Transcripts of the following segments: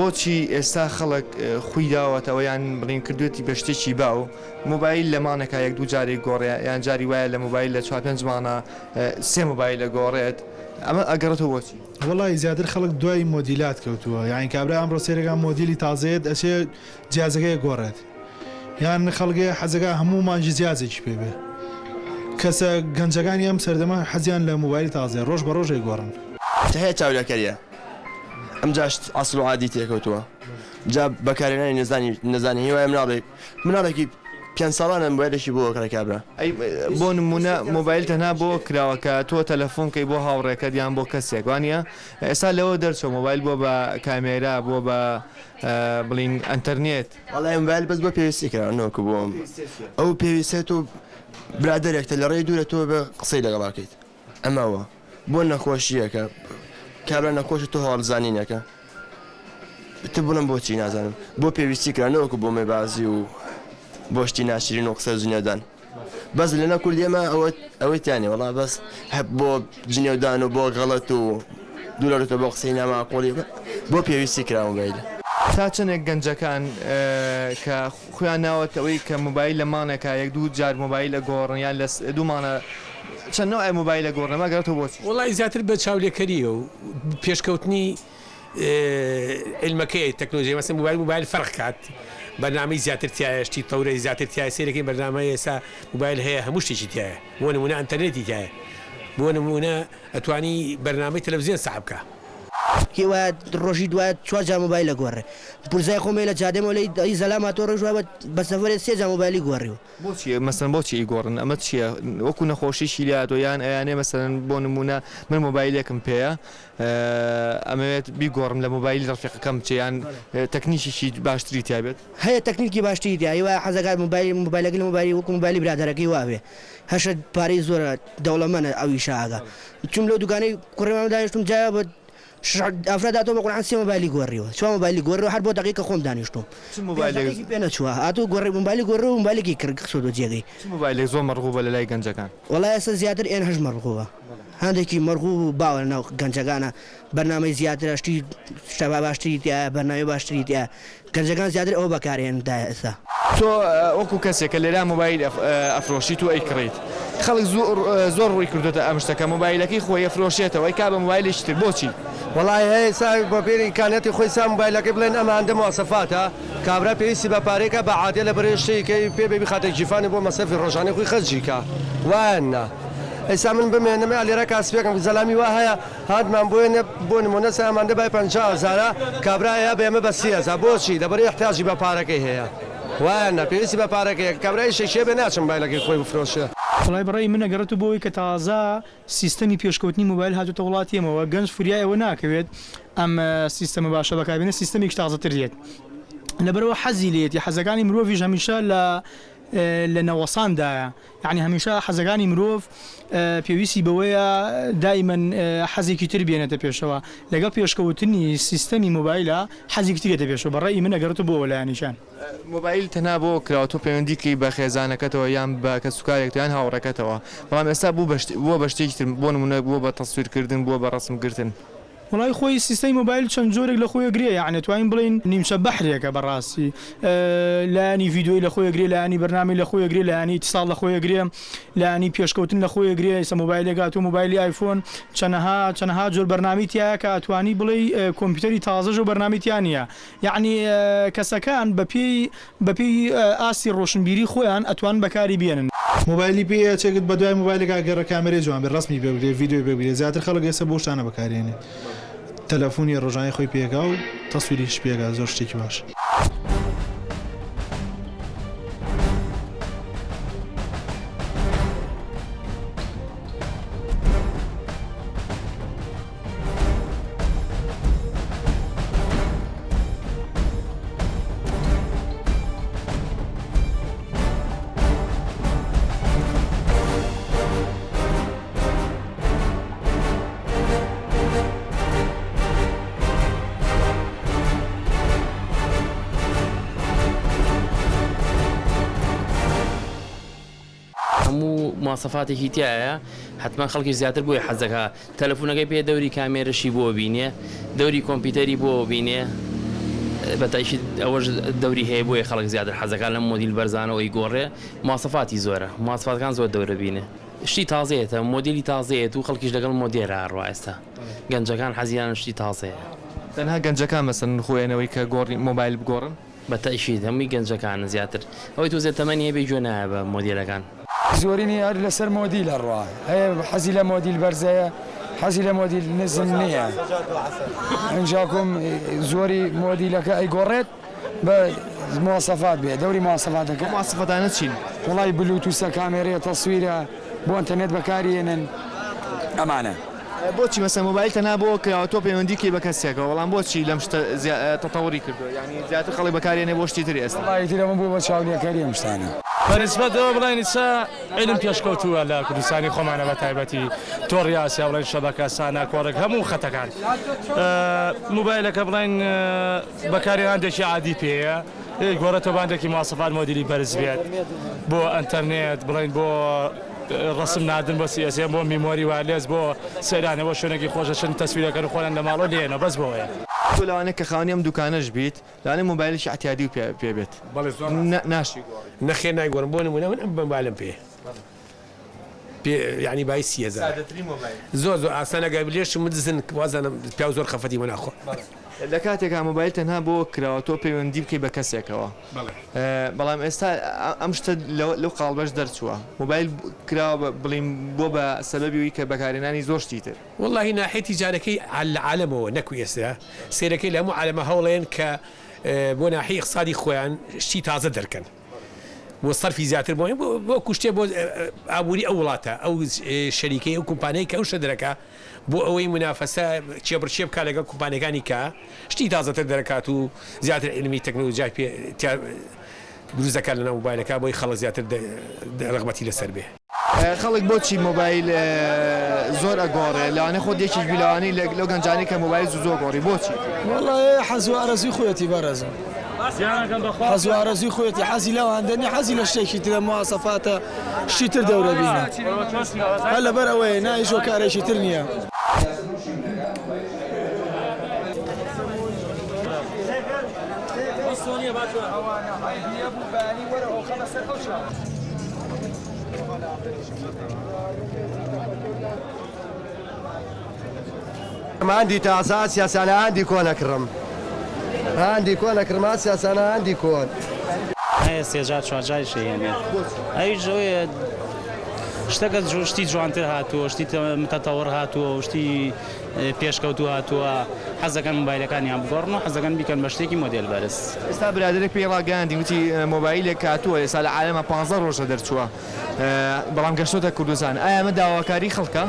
بۆچی ئێستا خەڵک خۆی داوەتەوە یان بڵین کردوێتی بە شتێکی باو مۆبایل لەمانەکە یەک دوو جارێک گۆڕێ یان جاری وایە لە مۆبایل لە 4-5 مانە سێ مۆبایل لە گۆڕێت ئەمە ئەگەڕێتەوە بۆچی؟ وڵی زیاتر خەڵک دوای مۆدیلات کەوتووە یان کابرا ئەمڕۆ سێرەکان مۆدیلی تازێت ئەچێ جیازەکەی گۆڕێت یان خەڵگێ حەزەکە هەموو مانجی جیازێکی پێ بێ کەسە گەنجەکانی ئەم سەردەما حەزیان لە مۆبایلی تازێ ڕۆژ بە ڕۆژێک گۆڕن هەیە چاودێکەریە ئەم جاشت ئاسڵ و عادی تێکەوتووە جا بەکارێنانی نەزانی هیوای مناڵێکی 5 ساڵانە مۆبایلێکی بۆ کڕێ کابرا بۆ نمونە مۆبایل تەنها بۆ کراوەکە تۆ تەلەفۆنکەی بۆ هاوڕێکەت یان بۆ کەسێک وانە ئێستا لەوە دەرچۆ مۆبایل بۆ بە کامێرا بۆ بە بڵین ئەنتەرنێت وەڵای مۆبایل بەس بۆ پێویستی کراونەوەکە بۆم ئەو پێویستێت و برادێکتە لە ڕێی دوورە تۆ بە قسەی لەگەڵاکەیت ئەمەوە بۆ نەخۆشیەکە کابرا نەخۆش تۆ هەڵزانینەکە تە بڵم بۆچی نازانم بۆ پێویستی کرانەوەکو بۆ مێبازی و بۆشتی ناشرین و قسە جنێودان بەس لەنە کوردی ئێمە ئەوەیتیانێ وەڵا بەس هەب بۆ جنێودان و بۆ غەڵەت و دوورەتە بۆ قسەی ناماقۆڵی بۆ پێویستی کرا مۆبایل تا چەندێک گەنجەکان کە خۆیان ناوەتەوەی کە مۆبایل لە مانەکە یەک دوو جار مۆبایل لە گۆڕن یان لە دوومانە چەند نوع مۆبایل لە گۆڕنەمە گەڕێتەوە بۆچی؟ وڵی زیاتر بە چاولێکەریە و پێشکەوتنی علمەکەی تەکنۆلۆژی مەسەن مۆبایل فەرق کات بەرنامەی زیاتر تایە شتی تەورەی زیاتر تایە سێرەکەی بەرنامە ئێستا مۆبایل هەیە هەموو شتێکی تایە بۆ نمونە ئەنتەرنێتی تایە بۆ نمونە ئەتوانی بەرنامەی تەلەڤیزیۆن ساحب بکە هیوا ڕۆژی دوای 4 جار مۆبایل لە گۆڕێ پرزای خۆمەی لە جادەمەوە لەی زەلامە تۆ ڕۆژ بە سەفەرێ 3 جار مۆبایلی گۆڕیوە بۆچی مەسەن بۆچی گۆڕن ئەمە چییە وەکو نەخۆشیشی لاتۆ یان ئەیانێ مەسەن بۆ نمونە من مۆبایلێکم پێەیە ئەمەوێت بیگۆڕم لە مۆبایلی ڕفیقەکەم چیان تەکنیکیشی باشتری تایبێت هەیە تەکنیکی باشتری دیوە حەزەکات مۆبایلەکە لە مۆبایلی وەکو مۆبایلی برادەرەکەی واوێ هەشە پارەی زۆرە دەوڵەمەنە ئەوی شاگە چوم لەو دوکانەی کوڕێمە دانیشتم جایە بە ئەفراداتۆ بە قورعان 3 مۆبایلی گۆڕیوە 4 مۆبایلی گۆڕیوە هەر بۆ دقیقە خۆم دانیشتم مۆبایلێکی پێ نەچووە هاتوو گۆڕی مۆبایلی گۆڕی و مۆبایلێکی کرد سۆدۆ جێگەی مۆبایلێک زۆر مەرغوبە لە لای گەنجەکان وەڵای ئێستا زیاتر N8 مەرغوبە هەندێکی مەرغوب و باوە ناو گەنجەکانە بەرنامەی زیاتر شتی شتەبا باشتری تایە بەرنامەی باشتری تایە گەنجەکان زیاتر ئەوە بەکارهێندا ئێستا تۆ وەکو کەسێکە لێرا مۆبایل ئەفرۆشیت و ئەیکڕیت خەڵک زۆر ڕووی کردوتە ئەم شتەکە مۆبایلەکەی خۆی ئەفرۆشێتەوە ئەی کا بە مۆبایلێکی تر بۆچی؟ وڵای هەیە ساوی بۆ پێری ئیمکانەتی خۆی سا مۆبایلەکەی بڵێن ئەماندە مواصفاتە کابرا پێویستی بە پارێکە بە عادێ لە بەرێشتەیەکەی پێ بێبی خاتە جیفانی بۆ مەسەفی ڕۆژانەی خۆی خەرجیکە وانە ئێستا من بمێنمە لێرە کاسپێکم زەلامی وا هەیە هاتمان بۆ نمونە ساماندە بای 500,000 کابرایە بێمە بە 30,000 بۆچی لەبەر احتیاجی بە پارەکەی هەیە وانە پێویستی بە پارەکەی کابرای شەشێ بێ ناچم مۆبایلەکەی خۆی بفرۆشە وڵای بەڕێی منە گەڕێتە بۆەوەی کە تازە سیستەمی پێشکەوتنی مۆبایل هاتوتە وڵاتیەمەوە گەنج فوریایەوە ناکەوێت ئەم سیستەمە باشە بەکاربێنە سیستەمێکی تازەتر دێت لەبەرەوە حەزی لێتی حەزەکانی مرۆڤیش هەمیشە لە نەوەساندایە یعنی هەمیشە حەزەکانی مرۆڤ پێویستی بەوەیە دایمەن حەزێکی تر بێنێتە پێشەوە لەگەڵ پێشکەوتنی سیستەمی مۆبایلە حەزێکی ترێتە پێشەوە بەڕێی منە گەڕێتە بۆ لایەنیشان مۆبایل تەنها بۆ کراوەتۆ پەیوەندیکەی بە خێزانەکەتەوە یان بە کەسوکارێک یان هاوڕەکەتەوە بەڵام ئێستا بوو بە شتێکی تر بۆ نمونە بووە بە تەسویرکردن بووە بە ڕەسمگرتن وڵای خۆی سیستەی مۆبایل چەند جۆرێک لە خۆی گرێ یعنی توانین بڵین نیمچە بەحرێکە بەڕاستی لایانی ڤیدۆی لە خۆی گرێ لایانی بەرنامی لە خۆی گرێ لایانی اتصال لە خۆی گرێ لایانی پێشکەوتن لە خۆی گرێ ئێستا مۆبایلێکات و مۆبایلی ئایفۆن چەندەها جۆر بەرنامی تایە کە ئەتوانی بڵێ کۆمپیوتەری تازەژ و بەرنامی تیان نیە یعنی کەسەکان بەپێی ئاسی ڕۆشنبیری خۆیان ئەتوان بەکاری بێنن مۆبایلی پێ چێکت بە دوای مۆبایلێکا گەڕە کامێرەی جوان بێ ڕسمی بێ ڤیدۆی بێ زیاتر خەڵک ئێستا بۆ شتانە بەکارێنێت تەلەفۆنی ڕۆژانەی خۆی پێکا و تەسویریش پێکا زۆر شتێکی باش مواصفاتێکی تایە حتما خەڵکی زیاتر بۆی حەزەکە تەلەفۆنەکەی پێ دەوری کامێرەشی بۆ بینێ دەوری کۆمپیوتەری بۆ بینێ بەتایشی ئەوەش دەوری هەیە بۆیە خەڵک زیاتر حەزەکان لەم مۆدیل بەرزانەوەی گۆڕێ ماسەفاتی زۆرە ماسەفاتەکان زۆر دەورە بینێ شتی تازەیەتە مۆدیلی تازەیەت و خەڵکیش لەگەڵ مۆدیێرە ڕوا ئێستا گەنجەکان حەزیان شتی تازەیە تەنها گەنجەکان مەسەن خۆیانەوەی کە گۆڕی مۆبایل بگۆڕن بەتایشی هەمووی گەنجەکانە زیاتر ئەوەی تو زێت تەمەنی هەیە بێ گوێ نایە بە مۆدیلەکان زۆرینی هەر لەسەر مۆدیلە ڕوا هەیە حەزی لە مۆدیل بەرزەیە حەزی لە مۆدیل نزم نییە ئەنجاکم زۆری مۆدیلەکە ئەیگۆڕێت بە مواصفات بێ دەوری مواصفاتەکە ماسەفەتانە چین وڵی بلوتوسە کامێرەیە تەسویرە بۆ ئینتەرنێت بەکارهێنن ئەمانە بۆچی مەسە مۆبایل تەنها بۆ کراوەتۆ پەیوەندیکی بە کەسێکەوە بەڵام بۆچی لەم شتە تەتەوری کردو ینی زیاتر خەڵی بەکارێنێ بۆ شتی تری ئێستا وڵی ترەمە بوو بە چاودێکەکەری ئەم شتانە بەنسبەتەوە بڵێن ئیسا علم پێشکەوتووە لە کوردستانی خۆمانە بە تایبەتی تۆڕی ئاسیا بڵێن شەبەکە سانە کۆڕێک هەموو خەتەکان موبایلەکە بڵێن بەکارهێنانێکی عادی پێەیە گۆڕێتەوە باندێکی مواصفات مۆدیلی بەرز بێت بۆ ئەنتەرنێت بڵێن بۆ ڕسم نادن بۆ سیاسیان بۆ میمۆری والێز بۆ سەیرانەوە شوێنێکی خۆشە چەند تەسویرەکەن خۆیان لە ماڵۆ لێنەوە بەس بۆیە تۆ لەوانەیە کە خاوەنی ئەم دوکانەش بیت لەوانەیە مۆبایلێکی احتیاطی پێ بێت ناشی نەخێ نایگۆڕم بۆ نمونە من ئەم مۆبایلم پێ یعنی بای 30,000 زۆر ئاسانە گابلێش مدزن وازانم پیا زۆر خەفەتی من ناخۆ لە کاتێکا مۆبایل تەنها بۆ کراوەتۆ پەیوەندی بکەی بە کەسێکەوە بەڵام ئێستا ئەم شتە لەو قاڵبەش دەرچووە مۆبایل کراوە بڵین بۆ بە سەبەبیەوەی کە بەکارهێنانی زۆر شتی تر واللهی ناحێتی جارەکەی لە عالەمەوە نەکو ئێستا سێرەکەی لە هەموو عالەمە هەوڵێن کە بۆ ناحی اقتصادی خۆیان شتی تازە دەرکەن بۆ سەرفی زیاتر بۆ کوشتێ بۆ ئابووری ئەو وڵاتە ئەو شەریکەی ئەو کومپانیای کە ئەو شەدرەکە بۆ ئەوەی منافەسە چێبڕچێ بکە لەگەڵ کومپانیەکانی کە شتی تازەتر دەرەکات و زیاتر علمی تەکنۆلۆژیای پێ دروستەکە لەناو مۆبایلەکە بۆی خەڵک زیاتر ڕغبەتی لەسەر بێ خەڵک بۆچی مۆبایل زۆر ئەگۆڕێ لەوانێ خۆ دێکی گویلەوانی لەو گەنجانی کە مۆبایل زۆر گۆڕی بۆچی وڵی حەزوو ئارەزوی خۆەتی بەرەزم حەزوو ئارەزوی خۆەتی حەزی لەوەندەنی حەزی لە شتێکی ترە مواصفاتە شتی تر دەورە بینە هەر لەبەر ئەوەیە نایشۆ کارێکی تر نییە هەندی تازە سیاسانە هەندی کۆنەکڕم هەندی کۆنەکڕما سیاسانە هەندی کۆن هەیە سێجار چوارجاری شێنێت ئەوی ژۆیە شتەکە شتی جوانتر هاتووە شتی متەتەوەڕ هاتووە شتی پێشکەوتو هاتووە حەزەکان مۆبایلەکانیان بگۆڕن و حەزەکان بیکەن بە شتێکی مۆدێل بەرز ئێستا برادێک پێی ڕاگەاندی وتی مۆبایلێک هاتووە ئێستا لە عالەمە 15 ڕۆژە دەرچووە بەڵام گەشتۆتە کوردستان ئایا ئەمە داواکاری خەڵکە؟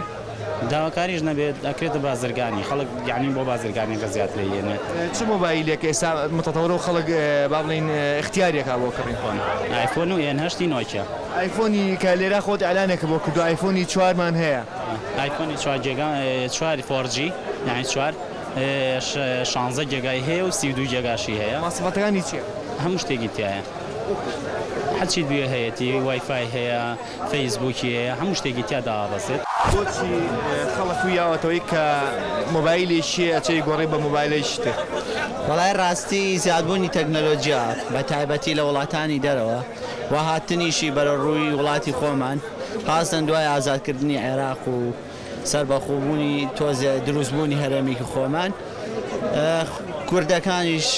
داواکاریش نەبێت ئەکرێتە بازرگانی خەڵک یعنی بۆ بازرگانێکە زیاتر لێنێت چ مۆبایلێک ئێستا متەتەوەڕە و خەڵک با بڵین اختیارێکا بۆ کڕین خۆن ئایفۆن و ئێن8 نۆکیا ئایفۆنی کە لێرە خۆت ئەلانێکە بۆ کردو ئایفۆنی 4مان هەیە ئایفۆنی 4 4G یعنی 4 16 جێگای هەیە و 32 جێگاشی هەیە ماسەفەتەکانی چییە؟ هەموو شتێکی تایە حەچی دوێ هەیەی وایفای هەیە فەیسبووکی هەیە هەموو شتێکی تیا دابەسێت بۆچی خەڵک ویاوەتەوەی کە مۆبایلێکی ئەچەی گۆڕی بە مۆبایلێکی تر وەڵای ڕاستی زیادبوونی تەکنەلۆجیا بە تایبەتی لە وڵاتانی دەرەوە و هاتنیشی بەرە ڕووی وڵاتی خۆمان خاستن دوای ئازادکردنی عێراق و سەربەخۆبوونی تۆزە دروستبوونی هەرێمێکی خۆمان کوردەکانیش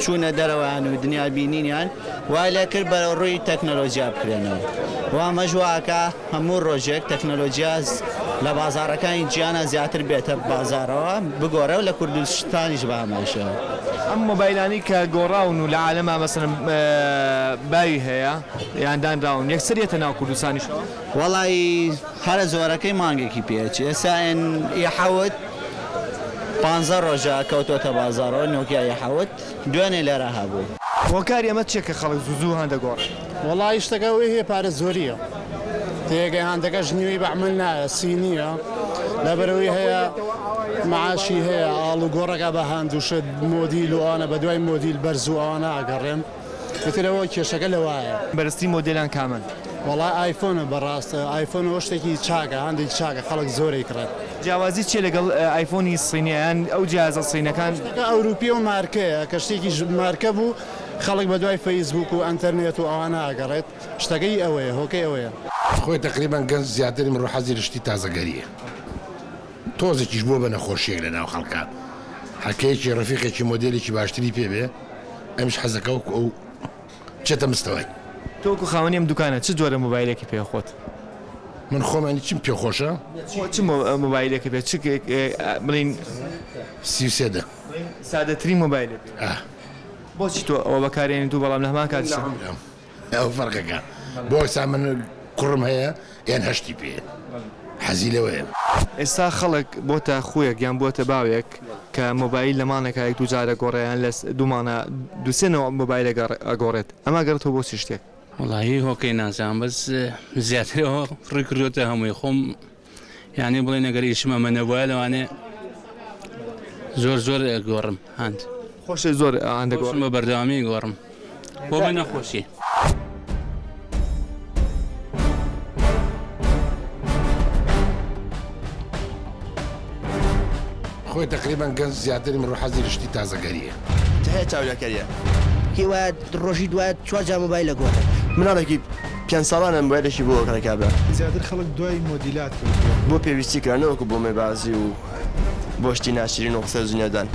چوونە دەرەوەیان و دنیا بینینیان وای لێ کرد بەرە ڕووی تەکنەلۆجیا بکرێنەوە وا مەژواکە هەموو ڕۆژێک تەکنەلۆجیاز لە بازارەکانی گیانە زیاتر بێتە بازارەوە بگۆڕە و لە کوردستانیش بامەشەوە ئەم مۆبایلانی کە گۆڕاون و لە عالەما مەسەن باوی هەیە یاندانراون یەکسەرێتە ناو کوردستانیشەوە وەڵی هەرە زۆرەکەی مانگێکی پێچ ئێستا یەحەوت 15 ڕۆژە کەوتۆتە بازارەوە نۆکیای حەوت دوێنێ لێرە هەبوو هۆکاری ئەمە چێکە خەڵک زوو هەندەگۆڕ وەڵی شتەکەوەی هەیە پارە زۆریە تێگەی هەندەکە ژنیوی بەعمل نایە سینیە لەبەرەوەی هەیە معاشی هەیە ئاڵ و گۆڕەکە بە هەندووشت مۆدیل و ئەوانە بە دوای مۆدیل بەرز و ئەوانە ئەگەڕێم بترەوە کێشەکە لەوایە بەرزی مۆدلان کامن وەڵای ئایفۆنە بەڕاستە ئایفۆن شتێکی چاکە هەندێک چاکە خەڵک زۆری کرێت جیاوازی چێ لەگەڵ ئایفۆنی سینیان ئەو جیازە سینەکان ئەوروپی و مارکەیە کە شتێکی مارکە بوو خەڵک بە دوای فەیسبوک و ئەتەرنێت و ئەوانە ئاگەڕێت شتەکەی ئەوەیە هۆکەی ئەوەیە خۆی تقریبان گەنج زیاتری من ڕۆحەزی شتی تازەگەریە تۆزێکیش بۆ بە نەخۆشیەک لە ناو خەڵکە حەکەیەکی ڕفیقێکی مۆدلێکی باشتری پێبێ ئەمش حەزەکە و ئەو چێتە مستەوەی تۆکو خاوەنی ئەم دوکانە چ جۆرە مۆبایلێکی پێخۆت من خۆمانی چیم پێخۆشە چ مۆبایلێکی پێ چ بڵین سیسێدە سادەترین مۆبایلێک بۆچی تۆ ئەوە بەکارێنی دوو بەڵام لە هەمان کات ئەو فەرقەکە بۆ سا من کوڕم هەیە یان هەشتی پێ حەزی لەوەیە ئێستا خەڵک بۆتە خۆیەک یان بۆتە باوێک کە مۆبایل لە مانەکایەک دوو جارە گۆڕیان لە دوومانە دووسێنەوە مۆبایلە ئەگۆڕێت ئەمە گەڕێتەوە بۆ چی شتێک وڵی هۆکەی نازان بەس زیاترەوە ڕێکردوتە هەمووی خۆم یعنی بڵێ نەگەریشم ئەمە نەبووە لەوانێ زۆر گۆڕم هەند خۆشە زۆر هەندەگۆڕم بە بەردەوامی گۆڕم بۆ بە نەخۆشی خۆی تقریبان گەنج زیاتری من ڕۆحەزی شتی تازەگەریە هەیە چاودەکەریە هیوا ڕۆژی دوای 4 جا مۆبایل لە گۆڕێت مناڵێکی 5 ساڵانە مۆبایلێکی بۆ کەڕێکابرا زیاتر خەڵک دوای مۆدیلات کردووە بۆ پێویستی کردنەوەکو بۆ مێبازی و بۆ شتی ناشرین و قسە زیینەدان